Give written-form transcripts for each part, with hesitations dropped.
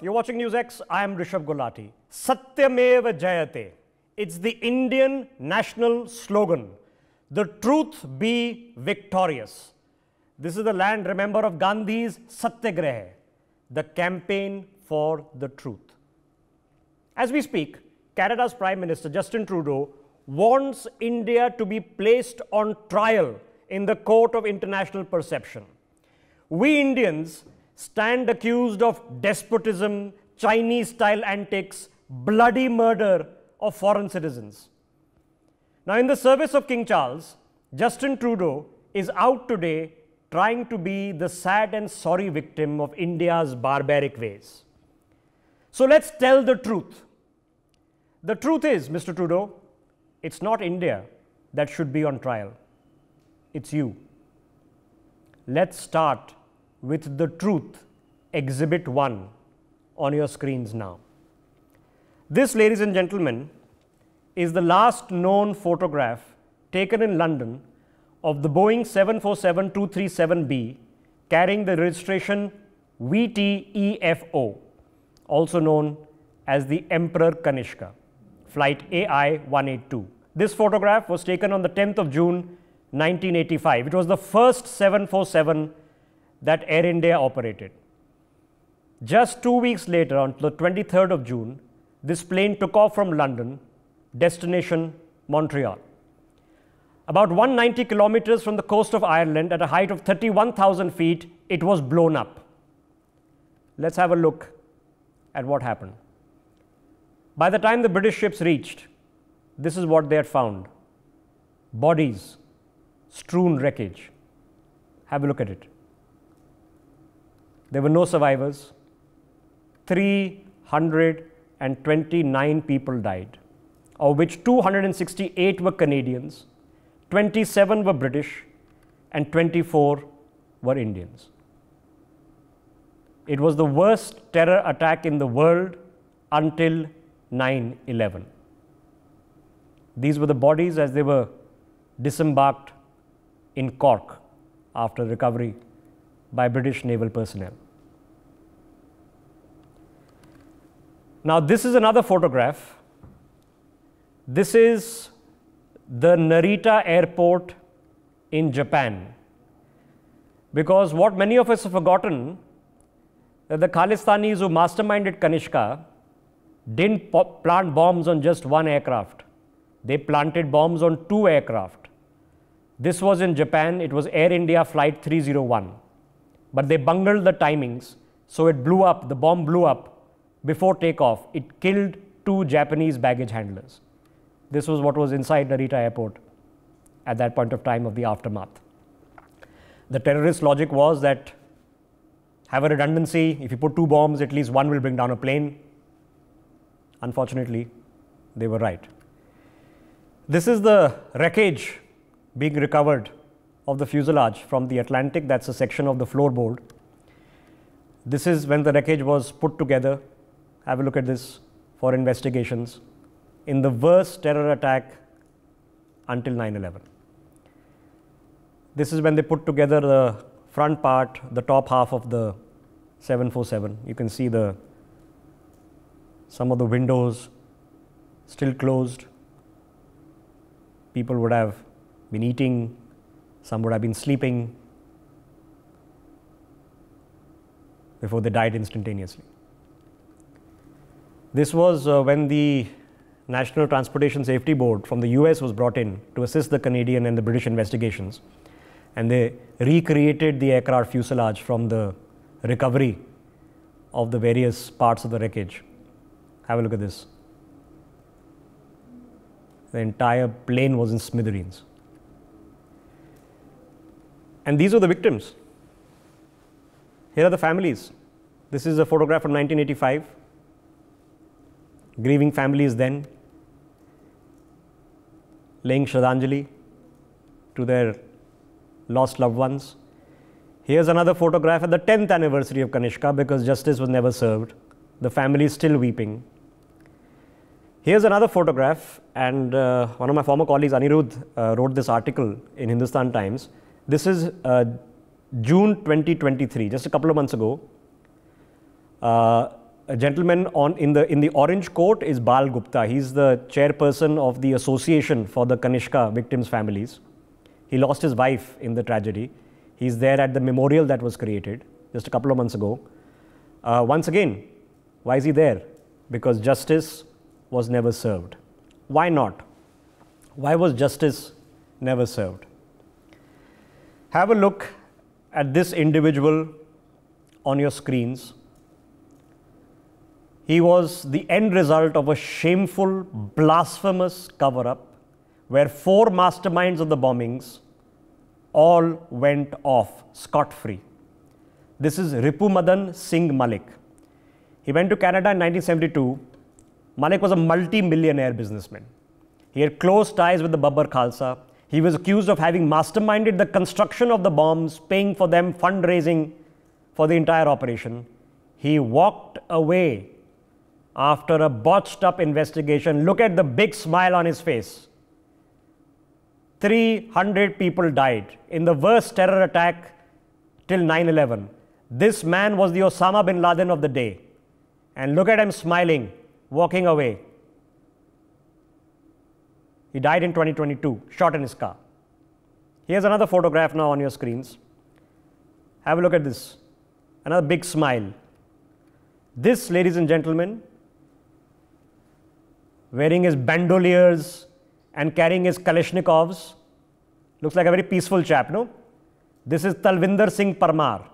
You're watching NewsX. I am Rishabh Gulati. Satyameva Jayate. It's the Indian national slogan. The truth be victorious. This is the land, remember, of Gandhi's Satyagraha, the campaign for the truth. As we speak, Canada's Prime Minister Justin Trudeau wants India to be placed on trial in the court of international perception. We Indians stand accused of despotism, Chinese-style antics, bloody murder of foreign citizens. Now, in the service of King Charles, Justin Trudeau is out today trying to be the sad and sorry victim of India's barbaric ways. So let's tell the truth. The truth is, Mr. Trudeau, it's not India that should be on trial. It's you. Let's start with the truth, Exhibit 1, on your screens now. This, ladies and gentlemen, is the last known photograph taken in London of the Boeing 747-237B carrying the registration VTEFO, also known as the Emperor Kanishka, flight AI-182. This photograph was taken on the 10th of June, 1985. It was the first 747 that Air India operated. Just 2 weeks later, on the 23rd of June, this plane took off from London, destination Montreal. About 190 kilometers from the coast of Ireland at a height of 31,000 feet, it was blown up. Let's have a look at what happened. By the time the British ships reached, this is what they had found. Bodies, strewn wreckage. Have a look at it. There were no survivors. 329 people died, of which 268 were Canadians, 27 were British, and 24 were Indians. It was the worst terror attack in the world until 9/11. These were the bodies as they were disembarked in Cork after recovery by British naval personnel. Now, this is another photograph. This is the Narita airport in Japan. Because what many of us have forgotten, that the Khalistanis who masterminded Kanishka didn't plant bombs on just one aircraft. They planted bombs on 2 aircraft. This was in Japan. It was Air India Flight 301. But they bungled the timings, so it blew up. The bomb blew up before takeoff. It killed 2 Japanese baggage handlers. This was what was inside Narita airport at that point of time of the aftermath. The terrorist logic was that have a redundancy. If you put 2 bombs, at least one will bring down a plane. Unfortunately, they were right. This is the wreckage being recovered of the fuselage from the Atlantic. That's a section of the floorboard. This is when the wreckage was put together. Have a look at this for investigations in the worst terror attack until 9/11. This is when they put together the front part, the top half of the 747. You can see some of the windows still closed. People would have been eating, some would have been sleeping before they died instantaneously. This was when the National Transportation Safety Board from the US was brought in to assist the Canadian and the British investigations. And they recreated the aircraft fuselage from the recovery of the various parts of the wreckage. Have a look at this. The entire plane was in smithereens. And these were the victims. Here are the families. This is a photograph from 1985. Grieving families then, laying Shraddhanjali to their lost loved ones. Here's another photograph at the 10th anniversary of Kanishka because justice was never served. The family is still weeping. Here's another photograph, and one of my former colleagues, Anirudh, wrote this article in Hindustan Times. This is June 2023, just a couple of months ago. a gentleman in the orange coat is Bal Gupta. He's the chairperson of the Association for the Kanishka victims' families. He lost his wife in the tragedy. He's there at the memorial that was created just a couple of months ago. Once again, why is he there? Because justice was never served. Why not? Why was justice never served? Have a look at this individual on your screens. He was the end result of a shameful, blasphemous cover-up where 4 masterminds of the bombings all went off scot-free. This is Ripumadan Singh Malik. He went to Canada in 1972. Malik was a multi-millionaire businessman. He had close ties with the Babbar Khalsa. He was accused of having masterminded the construction of the bombs, paying for them, fundraising for the entire operation. He walked away after a botched up investigation. Look at the big smile on his face. 300 people died in the worst terror attack till 9/11. This man was the Osama bin Laden of the day. And look at him smiling, walking away. He died in 2022, shot in his car. Here's another photograph now on your screens. Have a look at this. Another big smile. This, ladies and gentlemen, wearing his bandoliers and carrying his Kalashnikovs, looks like a very peaceful chap, no? This is Talvinder Singh Parmar,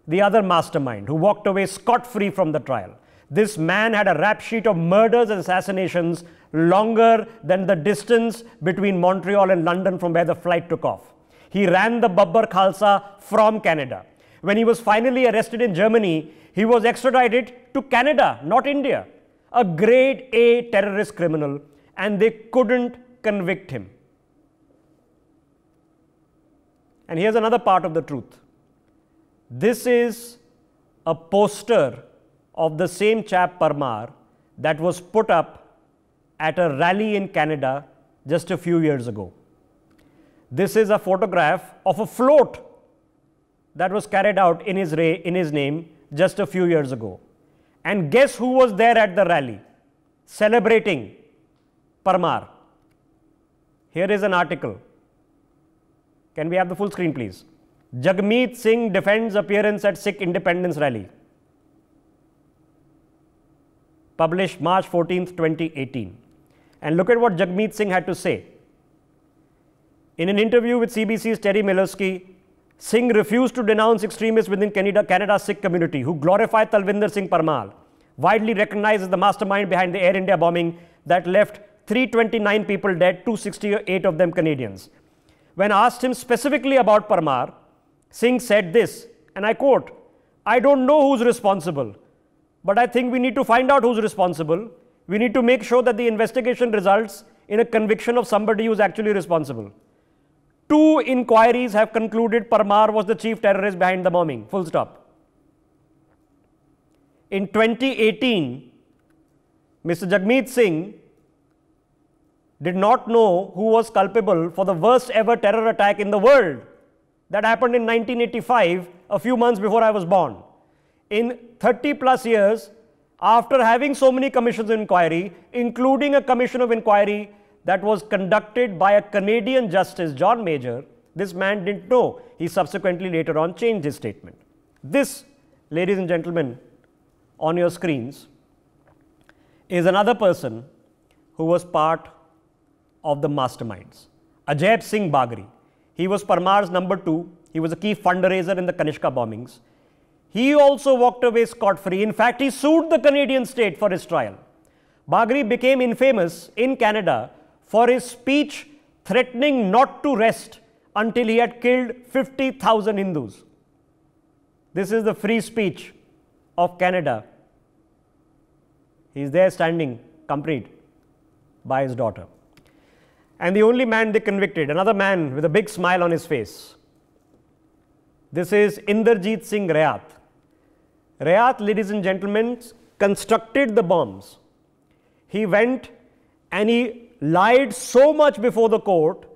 the other mastermind who walked away scot-free from the trial. This man had a rap sheet of murders and assassinations longer than the distance between Montreal and London from where the flight took off. He ran the Babbar Khalsa from Canada. When he was finally arrested in Germany, he was extradited to Canada, not India. A grade A terrorist criminal, and they couldn't convict him. And here's another part of the truth. This is a poster of the same chap Parmar that was put up at a rally in Canada just a few years ago. This is a photograph of a float that was carried out in his name just a few years ago. And guess who was there at the rally celebrating Parmar? Here is an article. Can we have the full screen, please? Jagmeet Singh defends appearance at Sikh Independence Rally. Published March 14th, 2018. And look at what Jagmeet Singh had to say. In an interview with CBC's Terry Milewski, Singh refused to denounce extremists within Canada's Sikh community who glorify Talvinder Singh Parmar, widely recognized as the mastermind behind the Air India bombing that left 329 people dead, 268 of them Canadians. When asked him specifically about Parmar, Singh said this, and I quote, "I don't know who's responsible, but I think we need to find out who's responsible. We need to make sure that the investigation results in a conviction of somebody who's actually responsible. 2 inquiries have concluded Parmar was the chief terrorist behind the bombing, full stop." In 2018, Mr. Jagmeet Singh did not know who was culpable for the worst ever terror attack in the world that happened in 1985, a few months before I was born. In 30 plus years, after having so many commissions of inquiry, including a commission of inquiry that was conducted by a Canadian justice, John Major, this man didn't know. He subsequently later on changed his statement. This, ladies and gentlemen, on your screens, is another person who was part of the masterminds. Ajay Singh Bagri. He was Parmar's number 2. He was a key fundraiser in the Kanishka bombings. He also walked away scot-free. In fact, he sued the Canadian state for his trial. Bagri became infamous in Canada for his speech threatening not to rest until he had killed 50,000 Hindus. This is the free speech of Canada. He is there standing, accompanied by his daughter. And the only man they convicted, another man with a big smile on his face. This is Inderjeet Singh Rayat. Rayat, ladies and gentlemen, constructed the bombs. He went and he lied so much before the court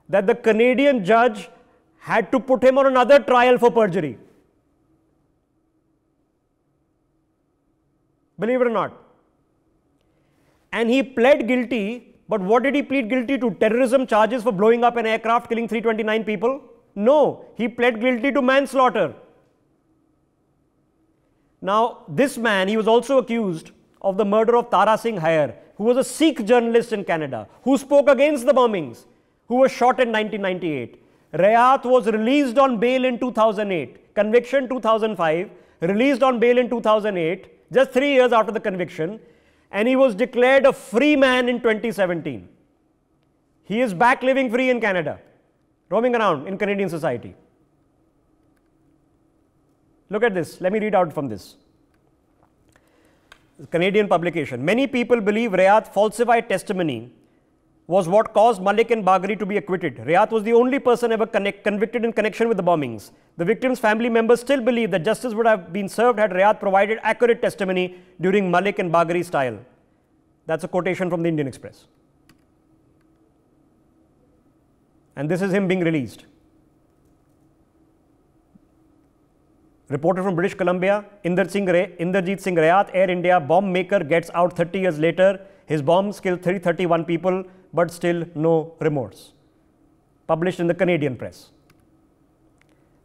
that the Canadian judge had to put him on another trial for perjury. believe it or not. And he pled guilty, but what did he plead guilty to? Terrorism charges for blowing up an aircraft, killing 329 people? No, he pled guilty to manslaughter. Now, this man, he was also accused of the murder of Tara Singh Hayer, who was a Sikh journalist in Canada, who spoke against the bombings, who was shot in 1998. Rayat was released on bail in 2008, conviction 2005, released on bail in 2008, just 3 years after the conviction, and he was declared a free man in 2017. He is back living free in Canada, roaming around in Canadian society. Look at this. Let me read out from this. Canadian publication. Many people believe Rayat's falsified testimony was what caused Malik and Bagri to be acquitted. Rayat was the only person ever convicted in connection with the bombings. The victims' family members still believe that justice would have been served had Rayat provided accurate testimony during Malik and Bagri's trial. That's a quotation from the Indian Express. And this is him being released. Reporter from British Columbia, Inderjeet Singh Rayat, Air India bomb maker, gets out 30 years later. His bombs killed 331 people, but still no remorse. Published in the Canadian press.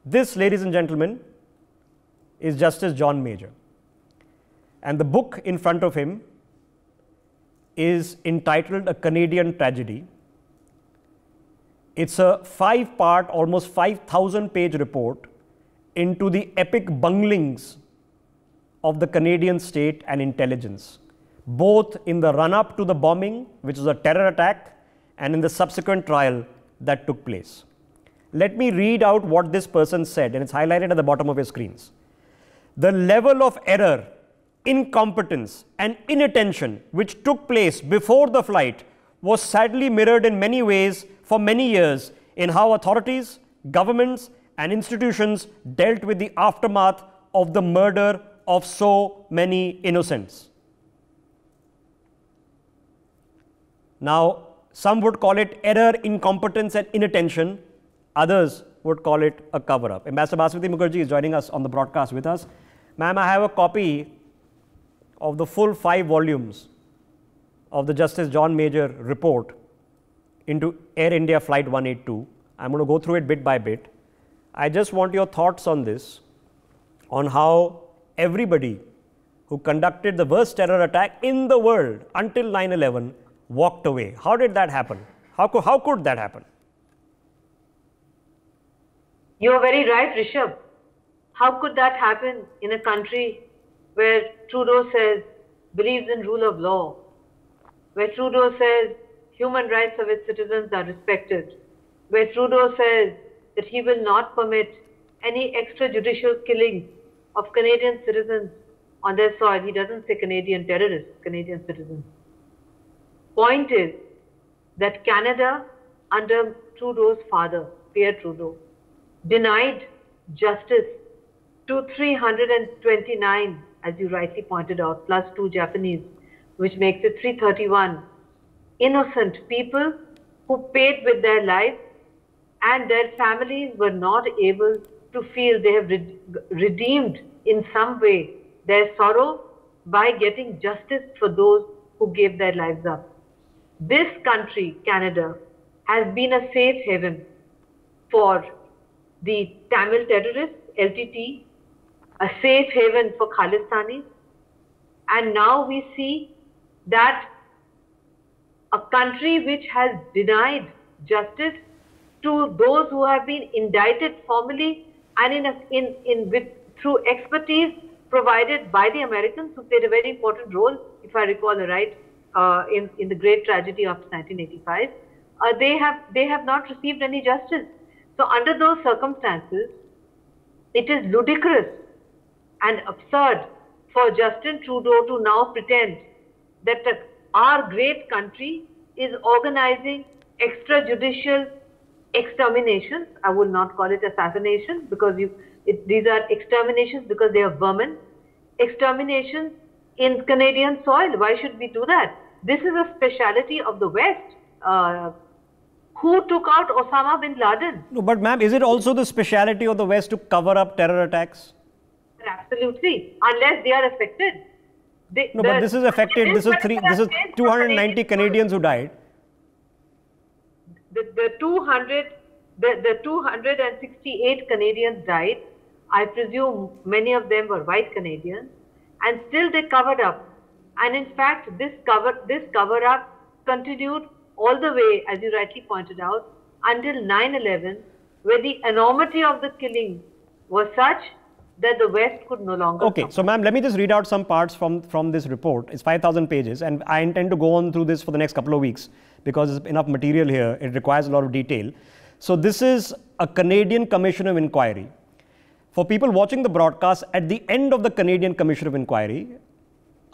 This, ladies and gentlemen, is Justice John Major. And the book in front of him is entitled A Canadian Tragedy. It's a 5-part, almost 5,000-page report into the epic bunglings of the Canadian state and intelligence, both in the run-up to the bombing, which was a terror attack, and in the subsequent trial that took place. Let me read out what this person said, and it's highlighted at the bottom of your screens. The level of error, incompetence, and inattention which took place before the flight was sadly mirrored in many ways for many years in how authorities, governments, and institutions dealt with the aftermath of the murder of so many innocents. Now, some would call it error, incompetence, and inattention. Others would call it a cover-up. Ambassador Baswati Mukherjee is joining us on the broadcast with us. Ma'am, I have a copy of the full 5 volumes of the Justice John Major report into Air India Flight 182. I'm going to go through it bit by bit. I just want your thoughts on this, on how everybody who conducted the worst terror attack in the world until 9/11 walked away. How did that happen? How could that happen? You are very right, Rishabh. How could that happen in a country where Trudeau says believes in rule of law, where Trudeau says human rights of its citizens are respected, where Trudeau says that he will not permit any extrajudicial killing of Canadian citizens on their soil. He doesn't say Canadian terrorists, Canadian citizens. Point is that Canada, under Trudeau's father, Pierre Trudeau, denied justice to 329, as you rightly pointed out, plus 2 Japanese, which makes it 331 innocent people who paid with their lives, and their families were not able to feel they have redeemed in some way their sorrow by getting justice for those who gave their lives up. This country, Canada, has been a safe haven for the Tamil terrorists, LTT, a safe haven for Khalistanis, and now we see that a country which has denied justice to those who have been indicted formally and through expertise provided by the Americans, who played a very important role, if I recall right, in the great tragedy of 1985. They have not received any justice. So under those circumstances, it is ludicrous and absurd for Justin Trudeau to now pretend that our great country is organizing extrajudicial exterminations. I will not call it assassination, because these are exterminations because they are vermin. Exterminations in Canadian soil. Why should we do that? This is a speciality of the West. Who took out Osama bin Laden? No, but ma'am, is it also the speciality of the West to cover up terror attacks? Absolutely, unless they are affected. No, but this is affected. This is 290 Canadians who died. The 268 Canadians died. I presume many of them were white Canadians, and still they covered up. And in fact, this cover up continued all the way, as you rightly pointed out, until 9/11, where the enormity of the killing was such that the West could no longer. Okay, so ma'am, let me just read out some parts from this report. It's 5,000 pages, and I intend to go on through this for the next couple of weeks because there's enough material here. It requires a lot of detail. So this is a Canadian Commission of Inquiry. For people watching the broadcast, at the end of the Canadian Commission of Inquiry,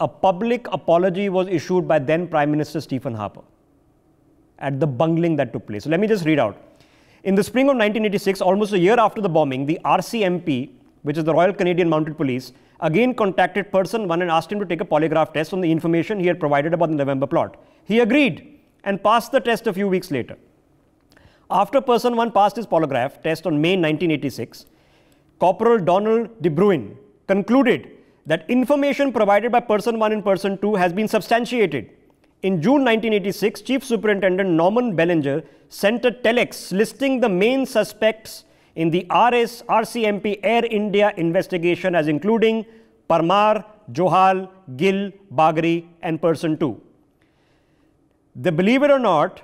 a public apology was issued by then Prime Minister Stephen Harper at the bungling that took place. So let me just read out. In the spring of 1986, almost a year after the bombing, the RCMP, which is the Royal Canadian Mounted Police, again contacted person 1 and asked him to take a polygraph test on the information he had provided about the November plot. He agreed and passed the test a few weeks later. After person 1 passed his polygraph test on May 1986, Corporal Donald De Bruin concluded that information provided by person 1 and person 2 has been substantiated. In June 1986, Chief Superintendent Norman Bellinger sent a telex listing the main suspects in the RCMP Air India investigation as including Parmar, Johal, Gill, Bagri and person 2. Believe it or not,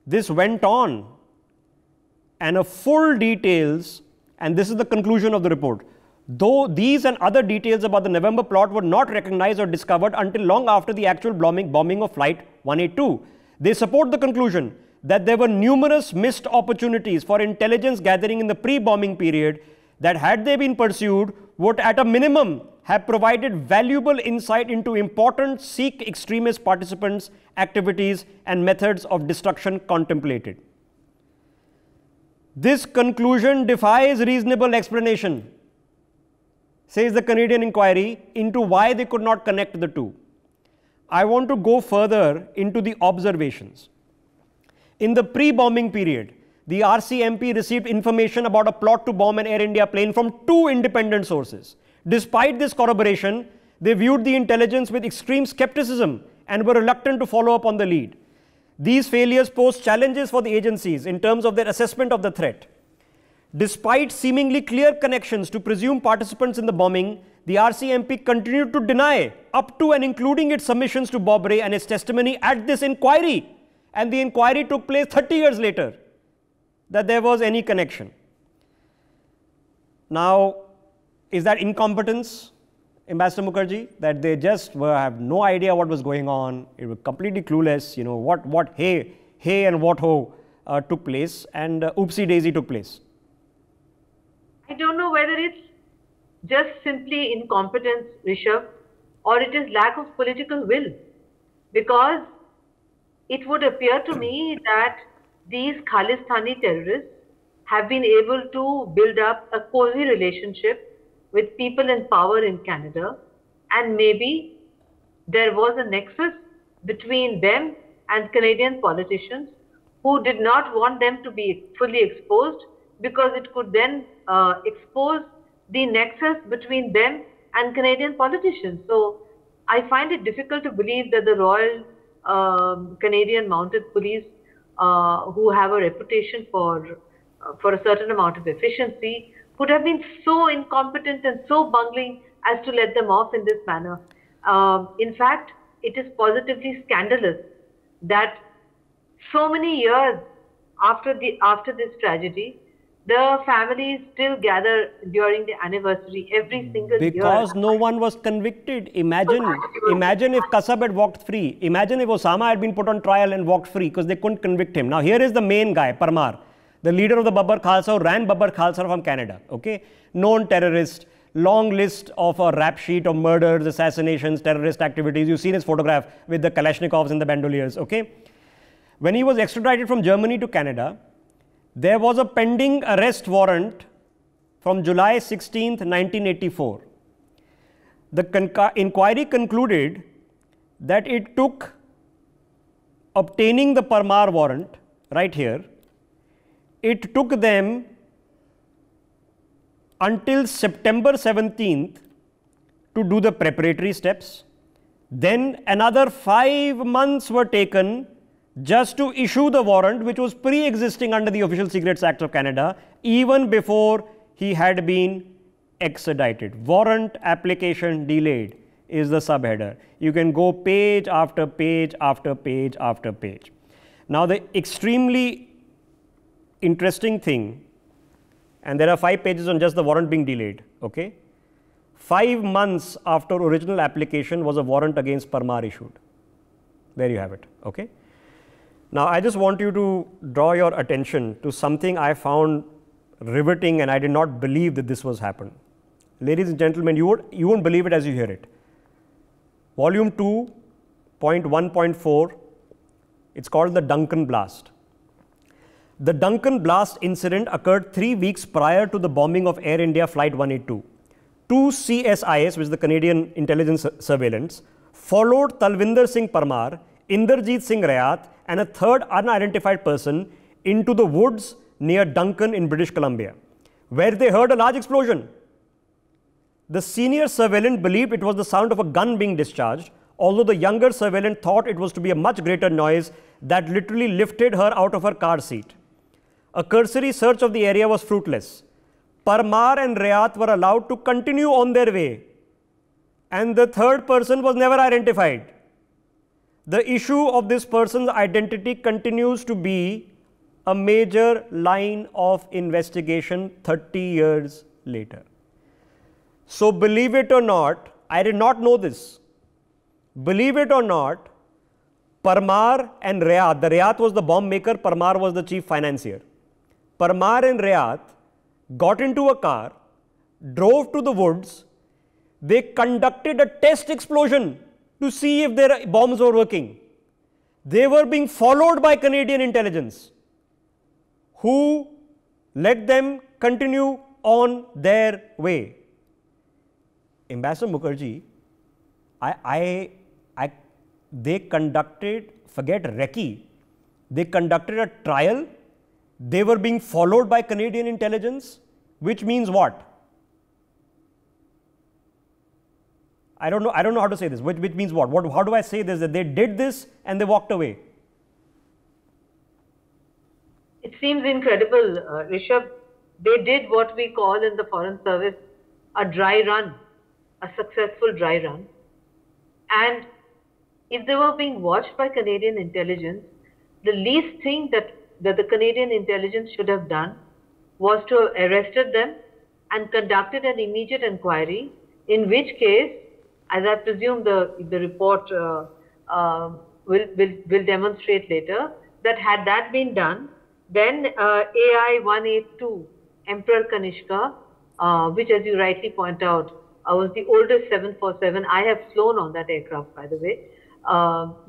this went on, and a full details, and this is the conclusion of the report. Though these and other details about the November plot were not recognized or discovered until long after the actual bombing of Flight 182, they support the conclusion that there were numerous missed opportunities for intelligence gathering in the pre-bombing period that, had they been pursued, would at a minimum have provided valuable insight into important Sikh extremist participants' activities and methods of destruction contemplated. This conclusion defies reasonable explanation, says the Canadian inquiry, into why they could not connect the two. I want to go further into the observations. In the pre-bombing period, the RCMP received information about a plot to bomb an Air India plane from 2 independent sources. Despite this corroboration, they viewed the intelligence with extreme skepticism and were reluctant to follow up on the lead. These failures posed challenges for the agencies in terms of their assessment of the threat. Despite seemingly clear connections to presumed participants in the bombing, the RCMP continued to deny, up to and including its submissions to Bob Rae and its testimony at this inquiry, and the inquiry took place 30 years later, that there was any connection. Now, is that incompetence, Ambassador Mukherjee, that they just have no idea what was going on? It was completely clueless, you know, what hey and what ho took place, and oopsie daisy took place. I don't know whether it's just simply incompetence, Rishabh, or it is lack of political will, because it would appear to me that these Khalistani terrorists have been able to build up a cozy relationship with people in power in Canada, and maybe there was a nexus between them and Canadian politicians who did not want them to be fully exposed, because it could then expose the nexus between them and Canadian politicians. So I find it difficult to believe that the Royal Canadian Mounted Police, who have a reputation for a certain amount of efficiency, could have been so incompetent and so bungling as to let them off in this manner. In fact, it is positively scandalous that so many years after this tragedy, the families still gather during the anniversary every single year. Because no one was convicted. Imagine if Kasab had walked free. Imagine if Osama had been put on trial and walked free because they couldn't convict him. Now here is the main guy, Parmar, the leader of the Babbar Khalsa, who ran Babbar Khalsa from Canada. Okay, known terrorist, long list of a rap sheet of murders, assassinations, terrorist activities. You've seen his photograph with the Kalashnikovs and the bandoliers. Okay, when he was extradited from Germany to Canada, there was a pending arrest warrant from July 16th, 1984. The inquiry concluded that it took obtaining the Parmar warrant, right here, it took them until September 17th to do the preparatory steps, Then another 5 months were taken just to issue the warrant, which was pre-existing under the Official Secrets Act of Canada, even before he had been extradited. Warrant application delayed is the subheader. You can go page after page after page after page. Now, the extremely interesting thing, and there are 5 pages on just the warrant being delayed, okay? 5 months after original application was a warrant against Parmar issued. There you have it, okay? Now, I just want you to draw your attention to something I found riveting, and I did not believe that this was happened. Ladies and gentlemen, you won't believe it as you hear it. Volume 2.1.4, it's called the Duncan Blast. The Duncan Blast incident occurred 3 weeks prior to the bombing of Air India Flight 182. 2 CSIS, which is the Canadian Intelligence Surveillance, followed Talvinder Singh Parmar, Inderjeet Singh Rayat, and a third unidentified person into the woods near Duncan in British Columbia, where they heard a large explosion. The senior surveillant believed it was the sound of a gun being discharged, although the younger surveillant thought it was to be a much greater noise that literally lifted her out of her car seat. A cursory search of the area was fruitless. Parmar and Rayat were allowed to continue on their way, and the third person was never identified. The issue of this person's identity continues to be a major line of investigation 30 years later. So, believe it or not, I did not know this. Believe it or not, Parmar and Rayat, the Rayat was the bomb maker, Parmar was the chief financier. Parmar and Rayat got into a car, drove to the woods, they conducted a test explosion to see if their bombs were working. They were being followed by Canadian intelligence, who let them continue on their way. Ambassador Mukherjee, they conducted, forget recce, they conducted a trial. They were being followed by Canadian intelligence, which means what? I don't know how to say this. Which means what? How do I say this? That they did this and they walked away. It seems incredible, Rishabh. They did what we call in the Foreign Service a dry run, a successful dry run. And if they were being watched by Canadian intelligence, the least thing that the Canadian intelligence should have done was to have arrested them and conducted an immediate inquiry, in which case, as I presume the report will demonstrate later, that had that been done, then AI 182 Emperor Kanishka, which as you rightly point out, was the oldest 747. I have flown on that aircraft, by the way,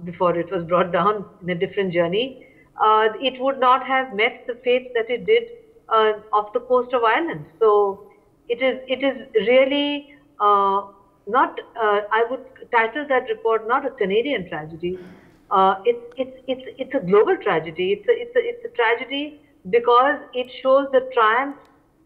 before it was brought down in a different journey. It would not have met the fate that it did off the coast of Ireland. So it is really not. I would title that report not a Canadian tragedy. It's a global tragedy. It's a tragedy because it shows the triumph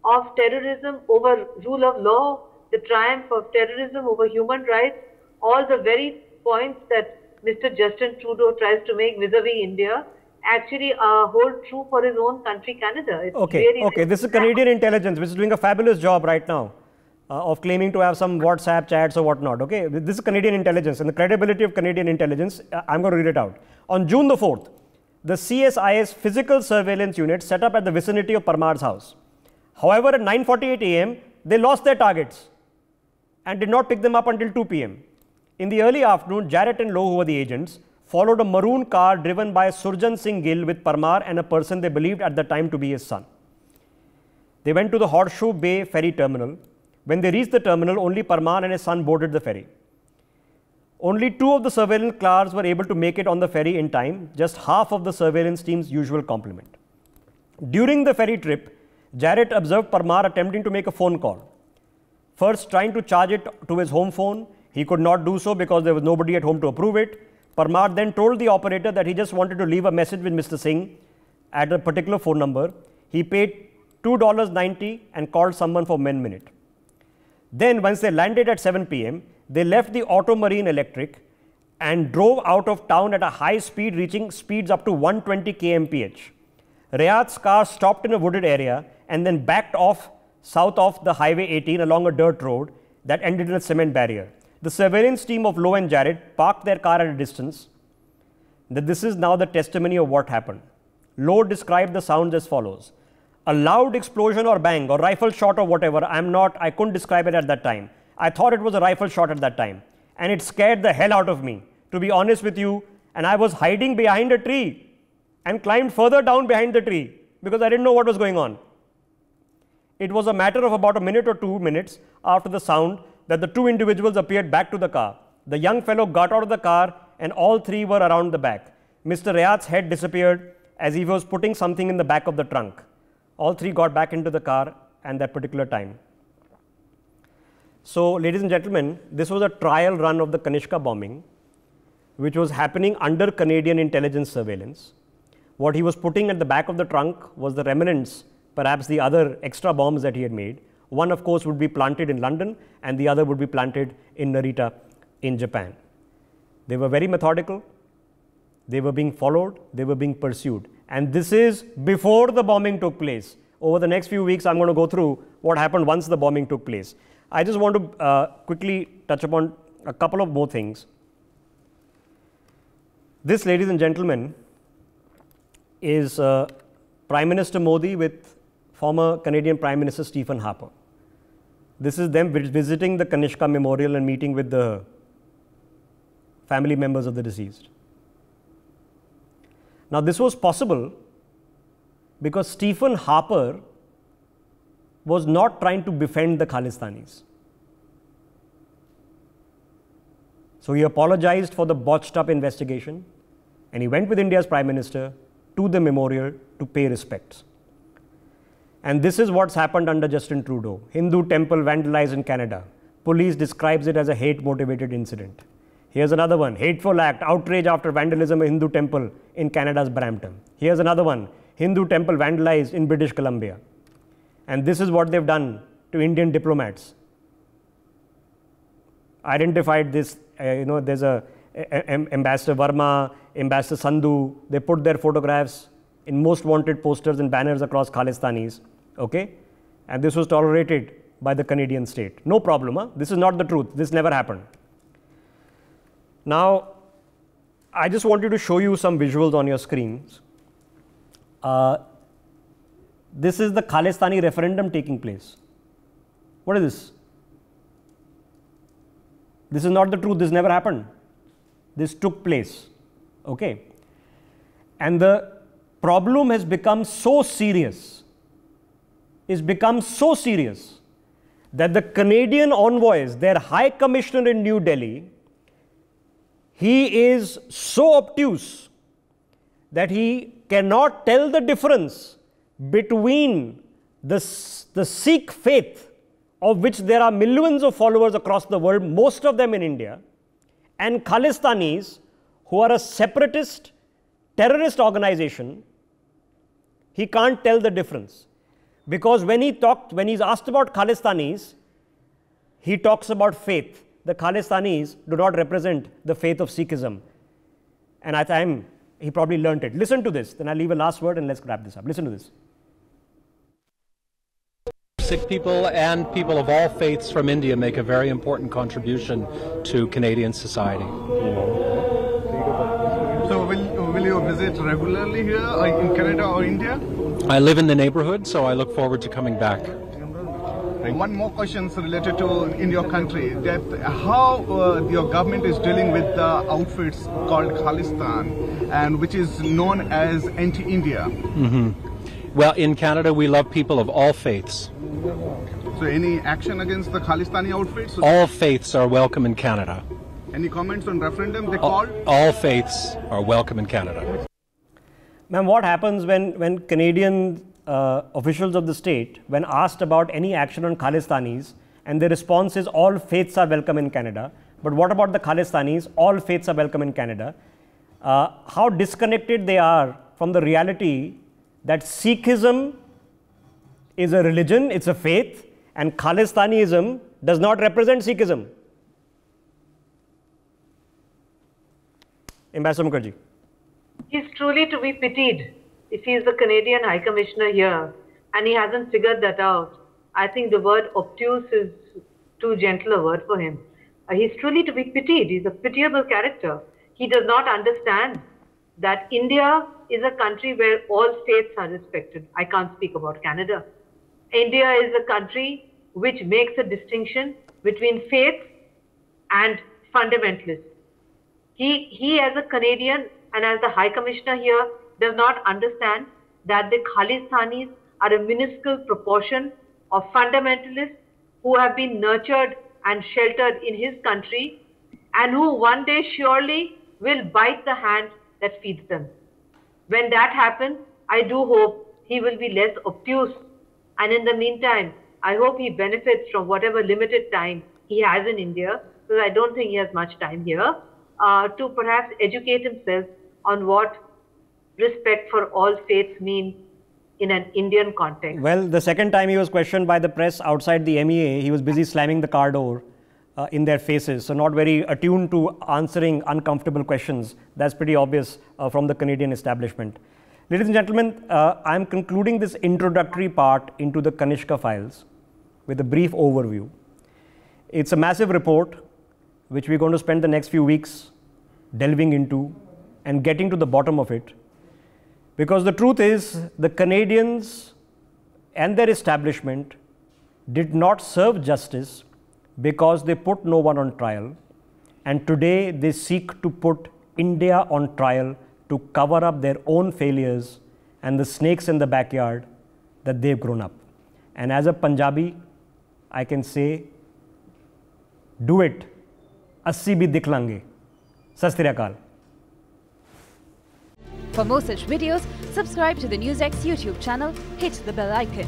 of terrorism over rule of law, the triumph of terrorism over human rights, all the very points that Mr. Justin Trudeau tries to make vis-a-vis India actually hold true for his own country, Canada. It's okay. This is Canadian intelligence, which is doing a fabulous job right now of claiming to have some WhatsApp chats or whatnot. Okay, this is Canadian intelligence, and the credibility of Canadian intelligence. I'm going to read it out. On June the 4th, the CSIS physical surveillance unit set up at the vicinity of Parmar's house. However, at 9:48 a.m., they lost their targets and did not pick them up until 2 p.m. In the early afternoon, Jarrett and Lowe, who were the agents, followed a maroon car driven by Surjan Singh Gill with Parmar and a person they believed at the time to be his son. They went to the Horseshoe Bay ferry terminal. When they reached the terminal, only Parmar and his son boarded the ferry. Only 2 of the surveillance cars were able to make it on the ferry in time, just half of the surveillance team's usual complement. During the ferry trip, Jarrett observed Parmar attempting to make a phone call. First, trying to charge it to his home phone. He could not do so because there was nobody at home to approve it. Parmar then told the operator that he just wanted to leave a message with Mr. Singh at a particular phone number. He paid $2.90 and called someone for 1 minute. Then, once they landed at 7 p.m., they left the Auto Marine Electric and drove out of town at a high speed, reaching speeds up to 120 kmph. Riyad's car stopped in a wooded area and then backed off south of the Highway 18 along a dirt road that ended in a cement barrier. The surveillance team of Lowe and Jarrett parked their car at a distance. This is now the testimony of what happened. Lowe described the sounds as follows. A loud explosion or bang or rifle shot or whatever, I couldn't describe it at that time. I thought it was a rifle shot at that time. And it scared the hell out of me, to be honest with you. And I was hiding behind a tree and climbed further down behind the tree because I didn't know what was going on. It was a matter of about a minute or 2 minutes after the sound that the two individuals appeared back to the car. The young fellow got out of the car and all three were around the back. Mr. Riyad's head disappeared as he was putting something in the back of the trunk. All three got back into the car at that particular time. So, ladies and gentlemen, this was a trial run of the Kanishka bombing, which was happening under Canadian intelligence surveillance. What he was putting at the back of the trunk was the remnants, perhaps the other extra bombs that he had made. One, of course, would be planted in London and the other would be planted in Narita in Japan. They were very methodical. They were being followed. They were being pursued. And this is before the bombing took place. Over the next few weeks, I'm going to go through what happened once the bombing took place. I just want to quickly touch upon a couple of more things. This, ladies and gentlemen, is Prime Minister Modi with former Canadian Prime Minister Stephen Harper. This is them visiting the Kanishka Memorial and meeting with the family members of the deceased. Now, this was possible because Stephen Harper was not trying to befriend the Khalistanis. So, he apologized for the botched up investigation and he went with India's Prime Minister to the memorial to pay respects. And this is what's happened under Justin Trudeau. Hindu temple vandalized in Canada. Police describes it as a hate-motivated incident. Here's another one. Hateful act, outrage after vandalism of Hindu temple in Canada's Brampton. Here's another one. Hindu temple vandalized in British Columbia. And this is what they've done to Indian diplomats. Identified this, there's Ambassador Verma, Ambassador Sandhu. They put their photographs in most wanted posters and banners across Khalistanis. Okay? And this was tolerated by the Canadian state. No problem. Huh? This is not the truth. This never happened. Now, I just wanted to show you some visuals on your screens. This is the Khalistani referendum taking place. What is this? This is not the truth. This never happened. This took place. Okay. And the problem has become so serious, that the Canadian envoys, their High Commissioner in New Delhi, he is so obtuse that he cannot tell the difference between the Sikh faith, of which there are millions of followers across the world, most of them in India, and Khalistanis, who are a separatist terrorist organization. He can't tell the difference. Because when he's asked about Khalistanis, he talks about faith. The Khalistanis do not represent the faith of Sikhism. And at the time, he probably learnt it. Listen to this. Then I'll leave a last word and let's wrap this up. Listen to this. Sikh people and people of all faiths from India make a very important contribution to Canadian society. So will you visit regularly here in Canada or India? I live in the neighborhood, so I look forward to coming back. One more question related to in your country, that how your government is dealing with the outfits called Khalistan, and which is known as anti-India. Well, in Canada, we love people of all faiths. So any action against the Khalistani outfits? All faiths are welcome in Canada. Any comments on referendum they called? All faiths are welcome in Canada. Ma'am, what happens when Canadian officials of the state, when asked about any action on Khalistanis, and the response is all faiths are welcome in Canada, but what about the Khalistanis? All faiths are welcome in Canada. How disconnected they are from the reality that Sikhism is a religion, it's a faith, and Khalistanism does not represent Sikhism. Ambassador Mukherjee. He's truly to be pitied if he is the Canadian High Commissioner here and he hasn't figured that out. I think the word obtuse is too gentle a word for him. He's truly to be pitied. He's a pitiable character. He does not understand that India is a country where all faiths are respected. I can't speak about Canada. India is a country which makes a distinction between faith and fundamentalists. He as a Canadian and as the High Commissioner here does not understand that the Khalistanis are a minuscule proportion of fundamentalists who have been nurtured and sheltered in his country and who one day surely will bite the hand that feeds them. When that happens, I do hope he will be less obtuse, and in the meantime, I hope he benefits from whatever limited time he has in India, because I don't think he has much time here, to perhaps educate himself on what respect for all faiths mean in an Indian context. Well, the second time he was questioned by the press outside the MEA, he was busy slamming the car door in their faces. So not very attuned to answering uncomfortable questions. That's pretty obvious from the Canadian establishment. Ladies and gentlemen, I'm concluding this introductory part into the Kanishka files with a brief overview. It's a massive report which we're going to spend the next few weeks delving into and getting to the bottom of it. Because the truth is, the Canadians and their establishment did not serve justice because they put no one on trial, and today they seek to put India on trial to cover up their own failures and the snakes in the backyard that they've grown up. And as a Punjabi, I can say, do it, assi bhi dikh lange. Sat Sri Akal. For more such videos, subscribe to the NewsX YouTube channel, hit the bell icon.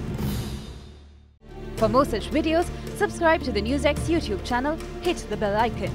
For more such videos, subscribe to the NewsX YouTube channel, hit the bell icon.